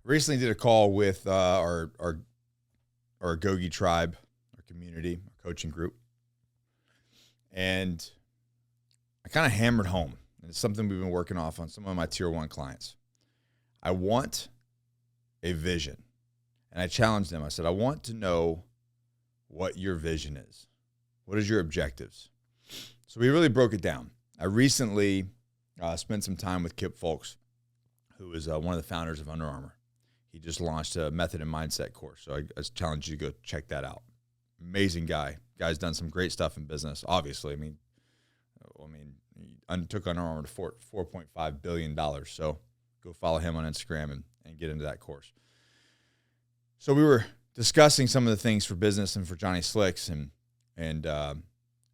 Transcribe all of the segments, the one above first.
recently did a call with our Agoge tribe, our community, our coaching group. And I kind of hammered home, and it's something we've been working off on some of my tier 1 clients. I want a vision. And I challenged them. I said, I want to know what your vision is. What is your objectives? So we really broke it down. I recently spent some time with Kip Folks, who is one of the founders of Under Armour. He just launched a method and mindset course. So I challenge you to go check that out. Amazing guy. Guy's done some great stuff in business, obviously. I mean, he took Under Armour to $4.5 billion. So go follow him on Instagram and get into that course. So we were discussing some of the things for business and for Johnny Slicks. And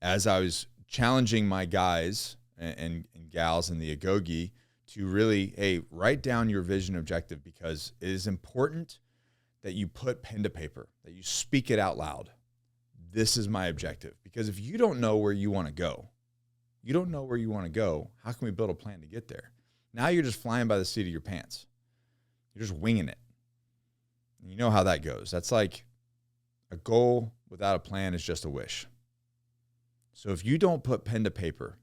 as I was challenging my guys and gals in the Agoge to really, hey, write down your vision objective, because it is important that you put pen to paper, that you speak it out loud. This is my objective. Because if you don't know where you want to go, how can we build a plan to get there? Now you're just flying by the seat of your pants. You're just winging it. And you know how that goes. That's like a goal without a plan is just a wish. So if you don't put pen to paper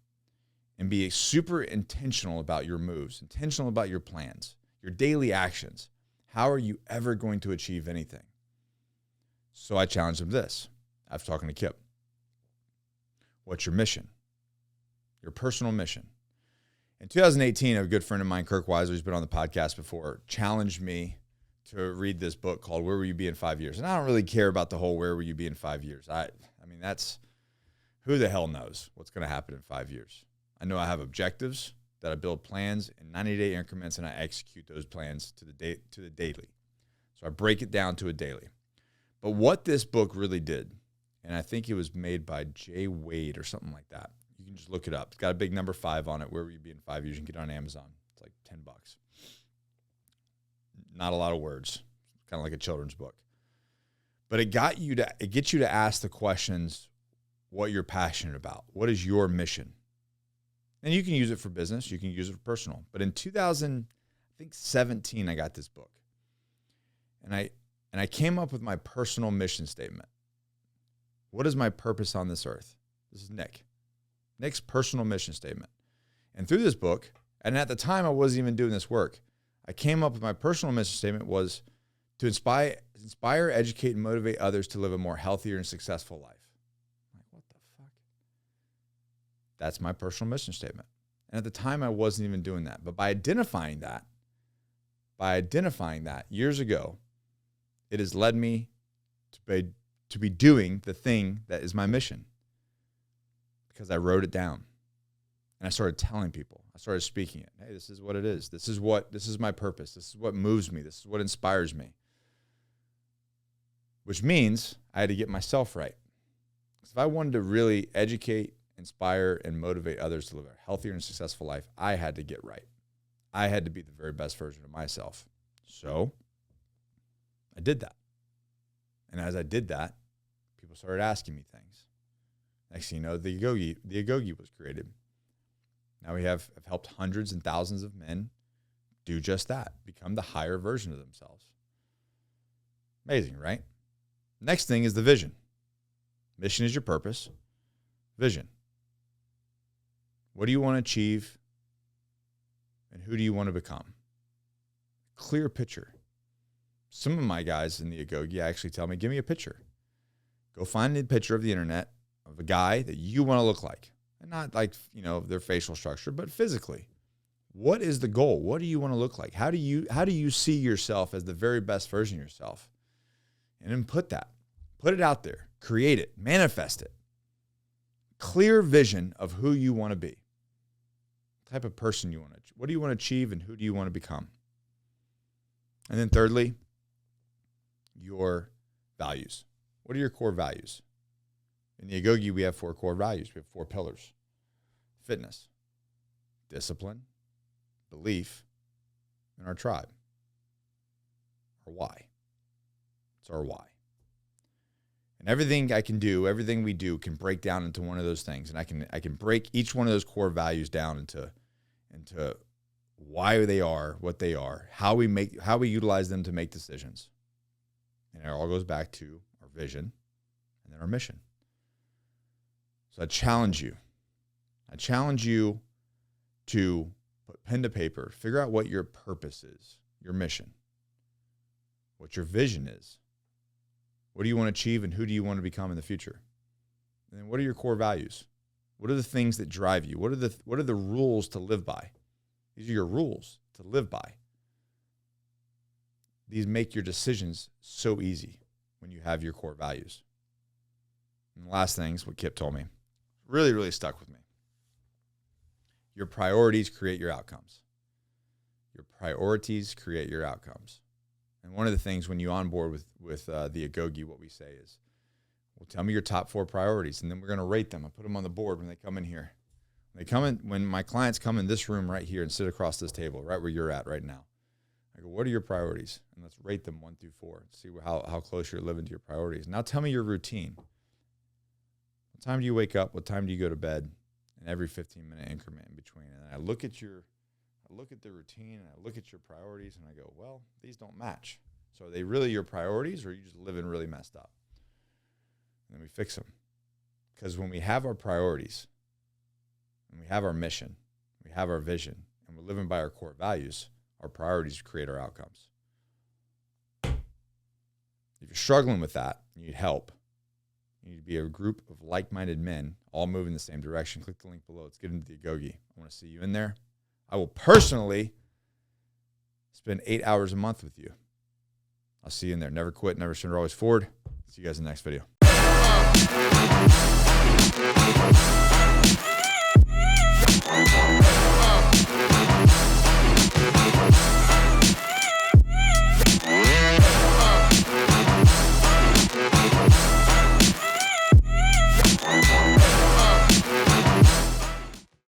and be super intentional about your moves, intentional about your plans, your daily actions, how are you ever going to achieve anything? So I challenged him this. I was talking to Kip. What's your mission? Your personal mission. In 2018, a good friend of mine, Kirk Weiser, who's been on the podcast before, challenged me to read this book called Where Will You Be in 5 Years? And I don't really care about the whole where will you be in 5 years. I mean, that's, who the hell knows what's going to happen in 5 years? I know I have objectives, that I build plans in 90-day increments, and I execute those plans to the daily. So I break it down to a daily. But what this book really did, and I think it was made by Jay Wade or something like that. You can just look it up. It's got a big number 5 on it. Where will you be in 5 years? You can get it on Amazon. It's like $10. Not a lot of words, kind of like a children's book. But it gets you to ask the questions, what you're passionate about. What is your mission? And you can use it for business. You can use it for personal. But in 2017, I got this book. And I came up with my personal mission statement. What is my purpose on this earth? This is Nick's personal mission statement. And through this book, and at the time I wasn't even doing this work, I came up with my personal mission statement was to inspire, educate, and motivate others to live a more healthier and successful life. I'm like, what the fuck? That's my personal mission statement. And at the time, I wasn't even doing that. But by identifying that years ago, it has led me to be doing the thing that is my mission, because I wrote it down. And I started telling people. I started speaking it. Hey, this is what it is. This is my purpose. This is what moves me. This is what inspires me. Which means I had to get myself right. Because if I wanted to really educate, inspire, and motivate others to live a healthier and successful life, I had to get right. I had to be the very best version of myself. So I did that. And as I did that, people started asking me things. Next thing you know, the Agoge was created. Now we have helped hundreds and thousands of men do just that, become the higher version of themselves. Amazing, right? Next thing is the vision. Mission is your purpose. Vision. What do you want to achieve? And who do you want to become? Clear picture. Some of my guys in the Agoge actually tell me, give me a picture. Go find a picture of the internet of a guy that you want to look like. And not like, their facial structure, but physically. What is the goal? What do you want to look like? How do you see yourself as the very best version of yourself? And then put it out there, create it, manifest it. Clear vision of who you want to be. What type of person you want to, what do you want to achieve, and who do you want to become? And then thirdly, your values. What are your core values? In the Agoge, we have 4 core values. We have 4 pillars. Fitness, discipline, belief, and our tribe. Our why. It's our why. And everything I can do, everything we do can break down into one of those things. And I can break each one of those core values down into why they are what they are, how we utilize them to make decisions. And it all goes back to our vision and then our mission. So I challenge you to put pen to paper, figure out what your purpose is, your mission, what your vision is. What do you want to achieve and who do you want to become in the future? And then what are your core values? What are the things that drive you? What are the rules to live by? These are your rules to live by. These make your decisions so easy when you have your core values. And the last thing is what Kip told me. Really, really stuck with me. Your priorities create your outcomes. Your priorities create your outcomes. And one of the things when you onboard with the Agoge, what we say is, well, tell me your top 4 priorities, and then we're going to rate them. I put them on the board when they come in here. When my clients come in this room right here and sit across this table, right where you're at right now, I go, what are your priorities? And let's rate them 1 through 4. See how close you're living to your priorities. Now tell me your routine. What time do you wake up? What time do you go to bed? And every 15-minute increment in between. And I look at the routine and I look at your priorities and I go, well, these don't match. So are they really your priorities or are you just living really messed up? And then we fix them. Because when we have our priorities, and we have our mission, we have our vision, and we're living by our core values, our priorities create our outcomes. If you're struggling with that, you need help. You need to be a group of like-minded men all moving in the same direction. Click the link below. Let's get into the Agoge. I want to see you in there. I will personally spend 8 hours a month with you. I'll see you in there. Never quit, never surrender, always forward. See you guys in the next video.